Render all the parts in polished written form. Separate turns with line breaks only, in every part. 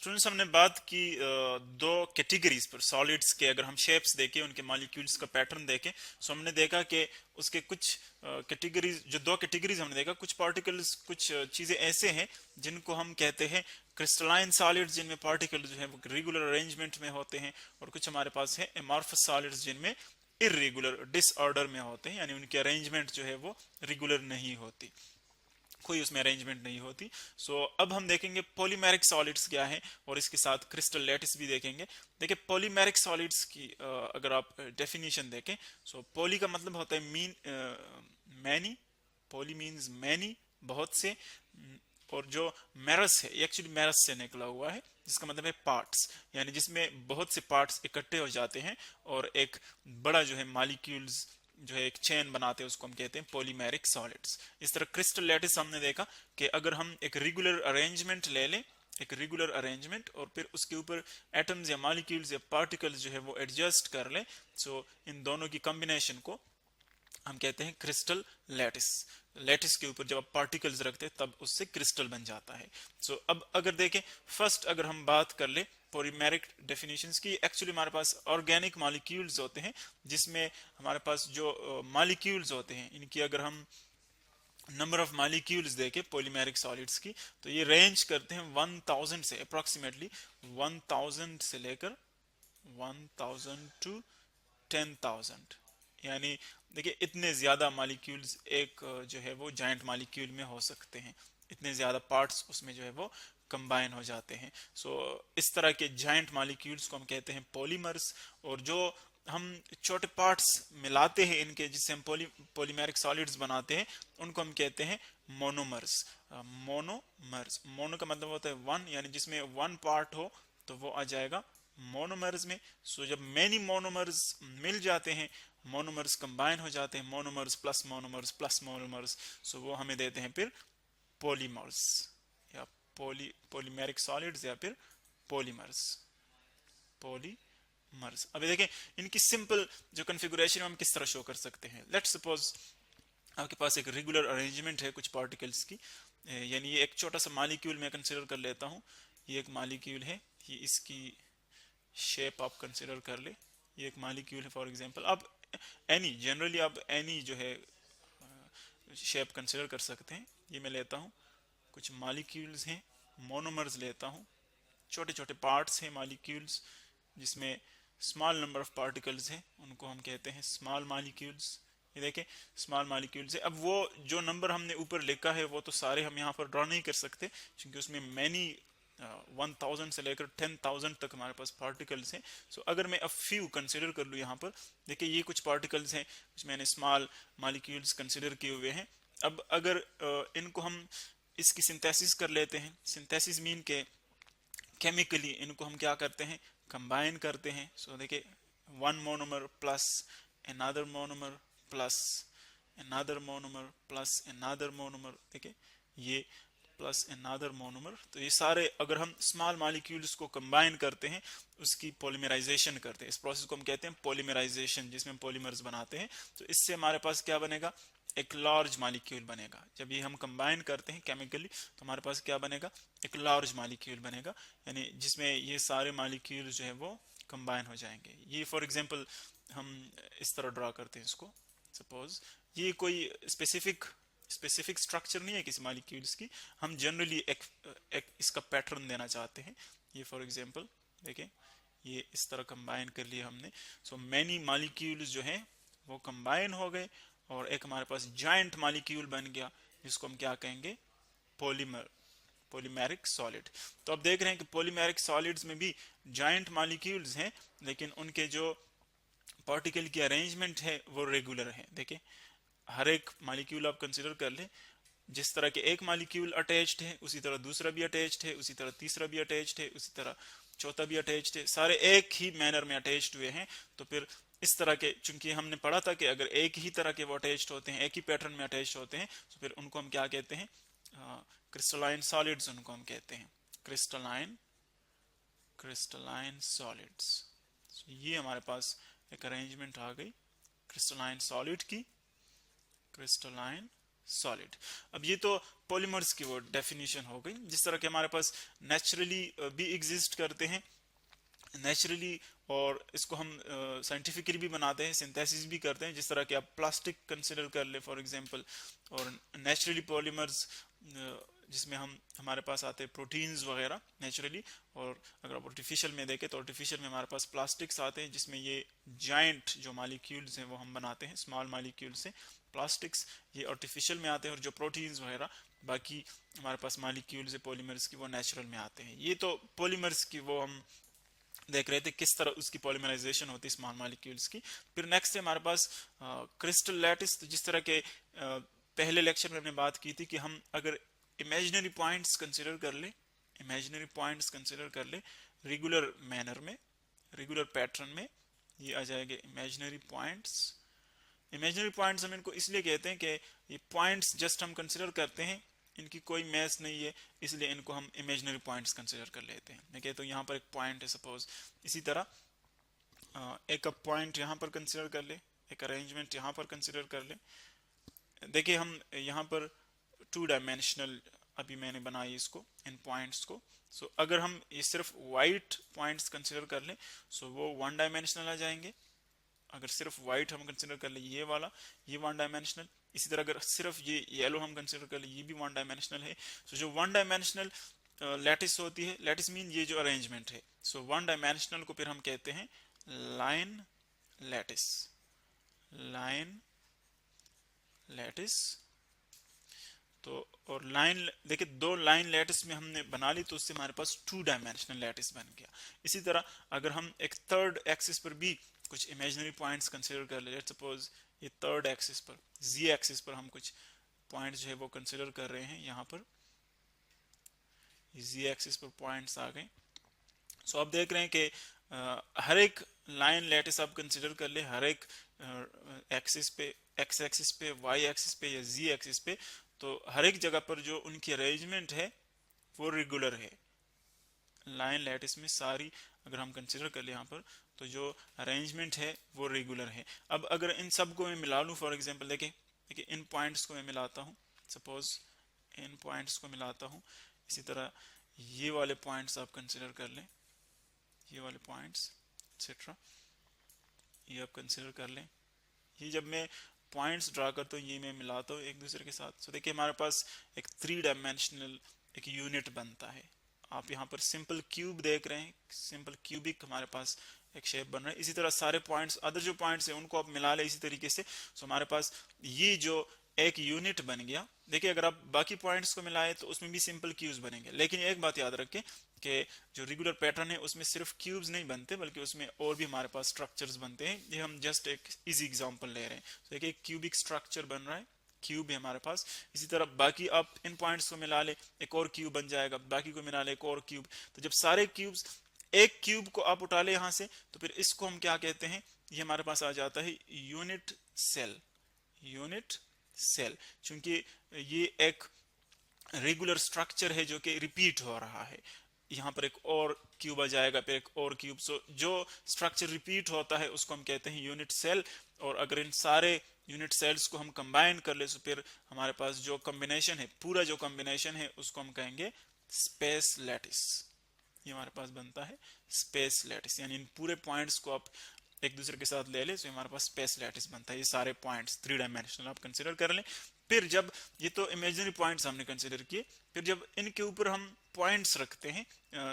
Students, हमने बात की दो कैटेगरीज पर सॉलिड्स के। अगर हम शेप्स देखें, उनके मॉलिक्यूल्स का पैटर्न देखें, सो हमने देखा कि उसके कुछ कैटेगरीज, जो दो कैटेगरीज हमने देखा, कुछ पार्टिकल्स, कुछ चीज़ें ऐसे हैं जिनको हम कहते हैं क्रिस्टलाइन सॉलिड्स, जिनमें पार्टिकल जो है वो रेगुलर अरेंजमेंट में होते हैं, और कुछ हमारे पास है एमॉर्फस सॉलिड्स जिनमें इर्रेगुलर डिसऑर्डर में होते हैं, यानी उनकी अरेंजमेंट जो है वो रेगुलर नहीं होती, कोई उसमें अरेंजमेंट नहीं होती। सो अब हम देखेंगे पॉलीमेरिक सॉलिड्स क्या है, और इसके साथ क्रिस्टल लैटिस भी देखेंगे। देखिए पॉलीमेरिक सॉलिड्स की अगर आप डेफिनेशन देखें, सो पॉली का मतलब होता है मैनी, पॉली मीन्स मैनी, बहुत से, और जो मेरस है एक्चुअली मेरस से निकला हुआ है, जिसका मतलब है पार्ट्स, यानी जिसमें बहुत से पार्ट्स इकट्ठे हो जाते हैं और एक बड़ा जो है मॉलिक्यूल्स जो है एक चेन बनाते हैं, उसको हम कहते हैं पॉलीमेरिक सॉलिड्स। इस तरह क्रिस्टल लैटिस हमने देखा कि अगर हम एक रेगुलर अरेंजमेंट ले लें, एक रेगुलर अरेंजमेंट, और फिर उसके ऊपर एटम्स या मॉलिक्यूल्स या पार्टिकल्स जो है वो एडजस्ट कर लें, सो इन दोनों की कॉम्बिनेशन को हम कहते हैं क्रिस्टल लैटिस। लैटिस के ऊपर जब आप पार्टिकल्स रखते हैं तब उससे क्रिस्टल बन जाता है। सो अब अगर देखें, फर्स्ट अगर हम बात कर ले पॉलीमेरिक डेफिनेशंस की, एक्चुअली हमारे पास ऑर्गेनिक मॉलिक्यूल्स होते हैं, जिसमें हमारे पास जो मॉलिक्यूल्स होते हैं, इनकी अगर हम नंबर ऑफ मॉलिक्यूल्स देखें पॉलीमेरिक सॉलिड्स की, तो ये रेंज करते हैं 1000 से, अप्रोक्सीमेटली 1000 से लेकर 1000 टू 10,000, यानी देखिए इतने ज्यादा मॉलिक्यूल्स एक जो है वो जायंट मॉलिक्यूल में हो सकते हैं, इतने ज्यादा पार्ट्स उसमें जो है वो कंबाइन हो जाते हैं। सो इस तरह के जायंट मॉलिक्यूल्स को हम कहते हैं पॉलीमर्स, और जो हम छोटे पार्ट्स मिलाते हैं इनके, जिससे हम पॉलीमेरिक सॉलिड्स बनाते हैं, उनको हम कहते हैं मोनोमर्स। मोनोमर्स, मोनो का मतलब होता है वन, यानी जिसमें वन पार्ट हो तो वो आ जाएगा मोनोमर्स में। सो जब मेनी मोनोमर्स मिल जाते हैं, मोनोमर्स कंबाइन हो जाते हैं, मोनोमर्स प्लस मोनोमर्स, सो वो हमें देते हैं फिर पॉलीमर्स, या पॉलीमेरिक सॉलिड्स, या फिर पॉलीमर्स, पॉलीमर्स। अभी देखें इनकी सिंपल जो कॉन्फ़िगरेशन हम किस तरह शो कर सकते हैं। लेट्स सपोज आपके पास एक रेगुलर अरेंजमेंट है कुछ पार्टिकल्स की, यानी ये एक छोटा सा मॉलिक्यूल मैं कंसिडर कर लेता हूँ, ये एक मॉलिक्यूल है, ये इसकी शेप आप कंसिडर कर ले, ये एक मॉलिक्यूल है फॉर एग्जांपल। आप एनी, जनरली आप एनी जो है शेप कंसिडर कर सकते हैं। ये मैं लेता हूँ, कुछ मॉलिक्यूल्स हैं, मोनोमर्स लेता हूँ, छोटे छोटे पार्ट्स हैं मॉलिक्यूल्स, जिसमें स्मॉल नंबर ऑफ पार्टिकल्स हैं, उनको हम कहते हैं स्मॉल मॉलिक्यूल्स। ये देखें स्मॉल मॉलिक्यूल्स है। अब वो जो नंबर हमने ऊपर लिखा है वो तो सारे हम यहाँ पर ड्रॉ नहीं कर सकते, क्योंकि उसमें मैनी 1000 से लेकर 10,000 तक हमारे पास पार्टिकल्स हैं। सो अगर मैं अब फ्यू कंसिडर कर लूँ यहाँ पर, देखिए ये कुछ पार्टिकल्स हैं जिसमें मैंने स्मॉल मॉलिक्यूल्स कंसिडर किए हुए हैं। अब अगर इनको हम इसकी सिंथेसिस कर लेते हैं, सिंथेसिस मीन के केमिकली इनको हम क्या करते हैं, कंबाइन करते हैं। सो देखिए one monomer plus another monomer plus another monomer plus another monomer, देखिए ये प्लस अनदर मोनोमर, तो ये सारे अगर हम स्मॉल मॉलिक्यूल्स को कंबाइन करते हैं, उसकी पॉलीमराइजेशन करते हैं, इस प्रोसेस को हम कहते हैं पॉलीमराइजेशन, जिसमें हम पॉलीमर्स बनाते हैं। तो इससे हमारे पास क्या बनेगा, एक लार्ज मॉलिक्यूल बनेगा। जब ये हम कंबाइन करते हैं केमिकली, तो हमारे पास क्या बनेगा, एक लार्ज मॉलिक्यूल बनेगा, यानी जिसमें ये सारे मॉलिक्यूल जो है वो कंबाइन हो जाएंगे। ये फॉर एग्जांपल हम इस तरह ड्रा करते हैं इसको, सपोज ये कोई स्पेसिफिक स्ट्रक्चर नहीं है किसी मॉलिक्यूल्स की, हम जनरली एक इसका पैटर्न देना चाहते हैं। ये फॉर एग्जांपल देखें, ये इस तरह कंबाइन कर लिया हमने। सो मैनी मॉलिक्यूल्स जो हैं वो कंबाइन हो गए, और एक हमारे पास जायंट मॉलिक्यूल बन गया, जिसको हम क्या कहेंगे, पॉलीमेरिक सॉलिड। तो अब देख रहे हैं कि पॉलीमेरिक सॉलिड्स में भी जायंट मॉलिक्यूल्स हैं, लेकिन उनके जो पार्टिकल की अरेंजमेंट है वो रेगुलर है। देखिए हर एक मॉलिक्यूल आप कंसिडर कर लें, जिस तरह के एक मॉलिक्यूल अटैच्ड है उसी तरह दूसरा भी अटैच्ड है, उसी तरह तीसरा भी अटैच्ड है, उसी तरह चौथा भी अटैच्ड है, सारे एक ही मैनर में अटैच्ड हुए हैं। तो फिर इस तरह के, चूंकि हमने पढ़ा था कि अगर एक ही तरह के वो अटैच्ड होते हैं, एक ही पैटर्न में अटैच्ड होते हैं, तो फिर उनको हम क्या कहते हैं, क्रिस्टलाइन सॉलिड्स उनको हम कहते हैं, क्रिस्टलाइन सॉलिड्स। ये हमारे पास एक अरेंजमेंट आ गई क्रिस्टलाइन सॉलिड की, क्रिस्टलाइन सॉलिड। अब ये तो पॉलीमर्स की वो डेफिनेशन हो गई। जिस तरह के हमारे पास नेचुरली भी एग्जिस्ट करते हैं नेचुरली, और इसको हम साइंटिफिकली भी बनाते हैं, सिंथेसिस भी करते हैं। जिस तरह के आप प्लास्टिक कंसिडर कर ले फॉर एग्जांपल, और नेचुरली पॉलीमर्स जिसमें हम हमारे पास आते हैं प्रोटीन्स वगैरह नेचुरली, और अगर आप आर्टिफिशियल में देखें तो आर्टिफिशियल में हमारे पास प्लास्टिक्स आते हैं जिसमें ये जाइंट जो मालिक्यूल्स हैं वो हम बनाते हैं स्मॉल मालिक्यूल से प्लास्टिक्स, ये आर्टिफिशियल में आते हैं। और जो प्रोटीन्स वगैरह बाकी हमारे पास मालिक्यूल्स है पॉलीमर्स की, वो नेचुरल में आते हैं। ये तो पॉलीमर्स की वो हम देख रहे थे किस तरह उसकी पॉलीमराइजेशन होती है स्मॉल मॉलिक्यूल्स की। फिर नेक्स्ट है हमारे पास क्रिस्टल लैटिस। तो जिस तरह के पहले लेक्चर में हमने बात की थी कि हम अगर इमेजिनरी पॉइंट्स कंसिडर कर ले, इमेजिनरी पॉइंट्स कंसिडर कर ले रेगुलर मैनर में, रेगुलर पैटर्न में, ये आ जाएंगे इमेजिनरी पॉइंट्स। इमेजिनरी पॉइंट्स हम इनको इसलिए कहते हैं कि ये पॉइंट्स जस्ट हम कंसिडर करते हैं, इनकी कोई मैस नहीं है, इसलिए इनको हम इमेजिनरी पॉइंट्स कंसिडर कर लेते हैं। मैं कहता हूँ यहाँ पर एक पॉइंट है सपोज, इसी तरह एक पॉइंट यहाँ पर कंसिडर कर ले, एक अरेंजमेंट यहाँ पर कंसिडर कर ले। देखिए हम यहाँ पर 2 डायमेंशनल अभी मैंने बनाई इसको, इन पॉइंट्स को। सो अगर हम ये सिर्फ वाइट पॉइंट्स कंसिडर कर लें सो वो 1 डायमेंशनल आ जाएंगे। अगर सिर्फ वाइट हम कंसिडर कर ले ये वाला, ये 1 डायमेंशनल। इसी तरह अगर सिर्फ ये येलो हम कंसिडर कर ले, ये भी 1 डायमेंशनल है। सो जो 1 डायमेंशनल लैटिस होती है, लैटिस मीन ये जो अरेंजमेंट है, सो 1 डायमेंशनल को फिर हम कहते हैं लाइन लैटिस, लाइन लैटिस। तो और लाइन देखिए 2 लाइन लैटिस में हमने बना ली तो उससे हमारे पास 2 डायमेंशनल लैटिस बन गया। इसी तरह अगर हम एक थर्ड एक्सिस पर भी कुछ इमेजिनरी पॉइंट्स कंसिडर कर ले, लेट्स सपोज ये थर्ड एक्सिस पर, जी एक्सिस पर हम कुछ पॉइंट्स जो है वो कंसिडर कर रहे हैं, यहाँ पर जी एक्सिस पर पॉइंट्स आ गए। सो आप देख रहे हैं कि हर एक लाइन लैटिस आप कंसिडर कर ले, हर एक एक्सिस पे, एक्स एक्सिस पे, वाई एक्सिस पे या जी एक्सिस पे, तो हर एक जगह पर जो उनकी अरेंजमेंट है वो रेगुलर है। लाइन लैटिस में सारी अगर हम कंसिडर कर ले यहाँ पर, तो जो अरेंजमेंट है वो रेगुलर है। अब अगर इन सब को मैं मिला लूँ फॉर एग्जांपल, देखिए इन पॉइंट्स को मैं मिलाता हूँ, सपोज इन पॉइंट्स को मिलाता हूँ। इसी तरह ये वाले पॉइंट्स आप कंसिडर कर लें, ये वाले पॉइंट्स एक्सेट्रा, ये आप कंसिडर कर लें। ये जब मैं पॉइंट्स ड्रा करता हूँ ये मैं मिलाता हूँ एक दूसरे के साथ। सो देखिए हमारे पास एक 3 डायमेंशनल एक यूनिट बनता है। आप यहाँ पर सिंपल क्यूब देख रहे हैं, सिंपल क्यूबिक हमारे पास एक शेप बन रहा है। इसी तरह सारे पॉइंट्स, अदर जो पॉइंट्स हैं उनको आप मिला ले इसी तरीके से। सो हमारे पास ये जो एक यूनिट बन गया। देखिए अगर आप बाकी पॉइंट्स को मिलाए तो उसमें भी सिंपल क्यूब्स बनेंगे, लेकिन एक बात याद रखें कि जो रेगुलर पैटर्न है उसमें सिर्फ क्यूब्स नहीं बनते बल्कि उसमें और भी हमारे पास स्ट्रक्चर्स बनते हैं। ये हम जस्ट एक इजी एग्जांपल ले रहे हैं। तो देखिए क्यूबिक स्ट्रक्चर बन रहा है, क्यूब है हमारे पास। इसी तरह बाकी आप इन पॉइंट्स को मिला ले, एक और क्यूब बन जाएगा, बाकी को मिला ले एक और क्यूब। तो जब सारे क्यूब्स, एक क्यूब को आप उठा ले यहाँ से, तो फिर इसको हम क्या कहते हैं, ये हमारे पास आ जाता है यूनिट सेल, यूनिट सेल। क्योंकि ये एक रेगुलर स्ट्रक्चर है जो कि रिपीट हो रहा है। यहाँ पर एक और क्यूब आ जाएगा, फिर एक और क्यूब। सो जो स्ट्रक्चर रिपीट होता है उसको हम कहते हैं यूनिट सेल। और अगर इन सारे यूनिट सेल्स को हम कंबाइन कर ले तो फिर हमारे पास जो कॉम्बिनेशन है, पूरा जो कॉम्बिनेशन है उसको हम कहेंगे स्पेस लैटिस। ये हमारे पास बनता है स्पेस लैटिस, यानी इन पूरे पॉइंट्स को आप एक दूसरे के साथ ले ले तो हमारे पास स्पेस लैटिस बनता है। ये सारे पॉइंट्स 3 डायमेंशनल आप कंसिडर कर लें। फिर जब ये तो इमेजिनरी पॉइंट्स हमने कंसिडर किए, फिर जब इनके ऊपर हम पॉइंट्स रखते हैं,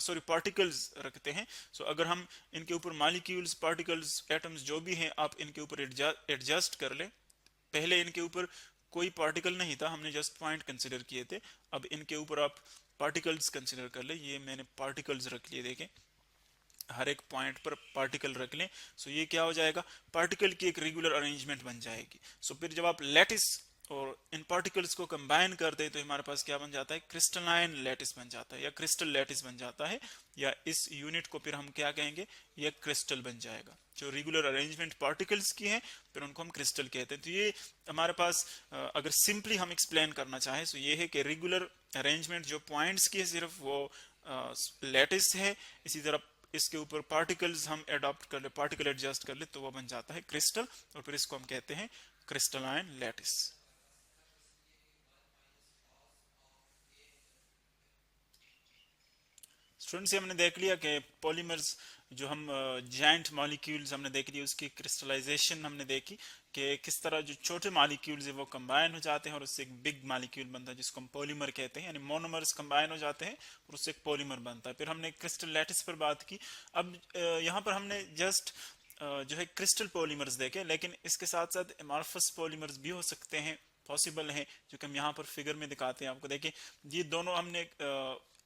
सॉरी पार्टिकल्स रखते हैं, सो अगर हम इनके ऊपर मॉलिक्यूल्स, पार्टिकल्स, एटम्स जो भी हैं आप इनके ऊपर एडजस्ट कर ले। पहले इनके ऊपर कोई पार्टिकल नहीं था, हमने जस्ट पॉइंट कंसिडर किए थे। अब इनके ऊपर आप पार्टिकल्स कंसिडर कर ले। ये मैंने पार्टिकल्स रख लिए, देखें हर एक पॉइंट पर पार्टिकल रख लें। सो ये क्या हो जाएगा, पार्टिकल की एक रेगुलर अरेंजमेंट बन जाएगी। सो फिर जब आप लैटिस और इन पार्टिकल्स को कंबाइन कर दे तो हमारे पास क्या बन जाता है, क्रिस्टलाइन लैटिस बन जाता है या क्रिस्टल लैटिस बन जाता है। या इस यूनिट को फिर हम क्या कहेंगे, ये क्रिस्टल बन जाएगा। जो रेगुलर अरेंजमेंट पार्टिकल्स की है फिर उनको हम क्रिस्टल कहते हैं। तो ये हमारे पास अगर सिंपली हम एक्सप्लेन करना चाहें तो ये है कि रेगुलर अरेंजमेंट जो पॉइंट्स की है सिर्फ वो लैटिस है। इसी तरह इसके ऊपर पार्टिकल्स हम एडॉप्ट कर ले, पार्टिकल एडजस्ट कर ले तो वो बन जाता है क्रिस्टल, और फिर इसको हम कहते हैं क्रिस्टलाइन लैटिस। स्टूडेंट्स हमने देख लिया कि पॉलीमर्स जो हम जाइंट मॉलिक्यूल्स हमने देख लिया, उसकी क्रिस्टलाइजेशन हमने देखी कि किस तरह जो छोटे मॉलिक्यूल्स है वो कंबाइन हो जाते हैं और उससे एक बिग मॉलिक्यूल बनता है जिसको हम पॉलीमर कहते हैं, यानी मोनोमर्स कंबाइन हो जाते हैं और उससे एक पॉलीमर बनता है। फिर हमने क्रिस्टल लैटिस पर बात की। अब यहाँ पर हमने जस्ट जो है क्रिस्टल पॉलीमर्स देखे, लेकिन इसके साथ साथ एमॉर्फस पॉलीमर्स भी हो सकते हैं, पॉसिबल है, जो कि हम यहाँ पर फिगर में दिखाते हैं आपको। देखिए ये दोनों हमने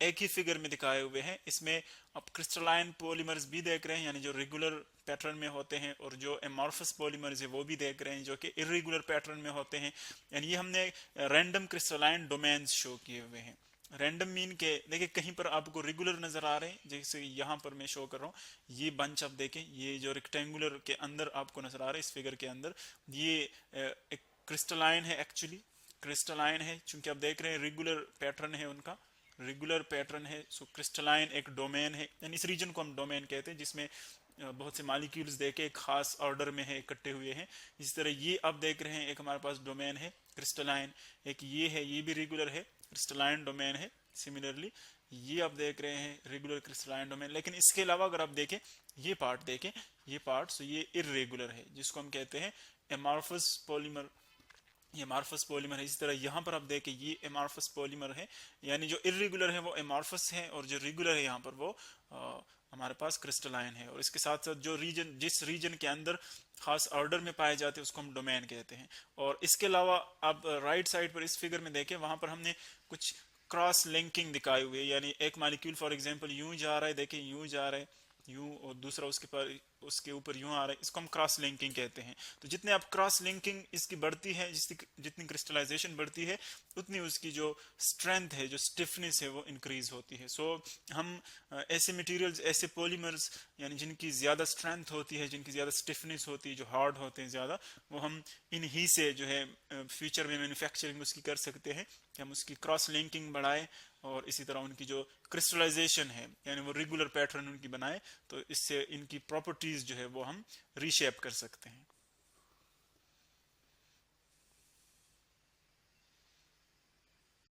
एक ही फिगर में दिखाए हुए हैं। इसमें आप क्रिस्टलाइन पॉलीमर्स भी देख रहे हैं, यानी जो रेगुलर पैटर्न में होते हैं, और जो एमॉर्फस पॉलीमर्स है वो भी देख रहे हैं जो कि इरेगुलर पैटर्न में होते हैं। यानी ये हमने रैंडम क्रिस्टलाइन डोमेन्स शो किए हुए हैं। रैंडम मीन के देखिए कहीं पर आपको रेगुलर नजर आ रहे हैं, जैसे यहाँ पर मैं शो कर रहा हूँ। ये बंच आप देखें, ये जो रेक्टेंगुलर के अंदर आपको नजर आ रहा है इस फिगर के अंदर, ये एक क्रिस्टलाइन है, एक्चुअली क्रिस्टलाइन है, चूंकि आप देख रहे हैं रेगुलर पैटर्न है उनका, रेगुलर पैटर्न है। सो क्रिस्टलाइन एक डोमेन है, यानी इस रीजन को हम डोमेन कहते हैं जिसमें बहुत से मॉलिक्यूल्स देखे एक खास ऑर्डर में है, इकट्ठे हुए हैं। इसी तरह ये आप देख रहे हैं एक हमारे पास डोमेन है क्रिस्टलाइन, एक ये है, ये भी रेगुलर है, क्रिस्टलाइन डोमेन है। सिमिलरली ये आप देख रहे हैं रेगुलर क्रिस्टलाइन डोमेन। लेकिन इसके अलावा अगर आप देखें ये पार्ट देखें, ये पार्ट, सो ये इरेगुलर है जिसको हम कहते हैं एमॉर्फस पॉलीमर, ये एमॉर्फस पॉलीमर है। इसी तरह यहाँ पर आप देखें ये एमॉर्फस पॉलीमर है, यानी जो इरेगुलर है वो एमॉर्फस है और जो रेगुलर है यहाँ पर वो हमारे पास क्रिस्टलाइन है। और इसके साथ साथ जो रीजन, जिस रीजन के अंदर खास ऑर्डर में पाए जाते हैं उसको हम डोमेन कहते हैं। और इसके अलावा आप राइट साइड पर इस फिगर में देखें, वहां पर हमने कुछ क्रॉस लिंकिंग दिखाई हुई है, यानी एक मॉलिक्यूल फॉर एग्जांपल यूं जा रहा है, देखिए यूं जा रहा है यूं, और दूसरा उसके ऊपर यूं आ रहा है, इसको हम क्रॉस लिंकिंग कहते हैं। तो जितने आप क्रॉस लिंकिंग इसकी बढ़ती है, जितनी क्रिस्टलाइजेशन बढ़ती है, उतनी उसकी जो स्ट्रेंथ है, जो स्टिफनेस है वो इंक्रीज होती है। सो हम ऐसे मटेरियल्स, ऐसे पॉलीमर्स, यानी जिनकी ज्यादा स्ट्रेंथ होती है, जिनकी ज्यादा स्टिफनेस होती है, जो हार्ड होते हैं ज्यादा, वो हम इन्हीं से जो है फ्यूचर में मैन्युफैक्चरिंग उसकी कर सकते हैं कि हम उसकी क्रॉस लिंकिंग बढ़ाएं और इसी तरह उनकी जो क्रिस्टलाइजेशन है, यानी वो रेगुलर पैटर्न उनकी बनाए, तो इससे इनकी प्रॉपर्टीज जो है वो हम रीशेप कर सकते हैं।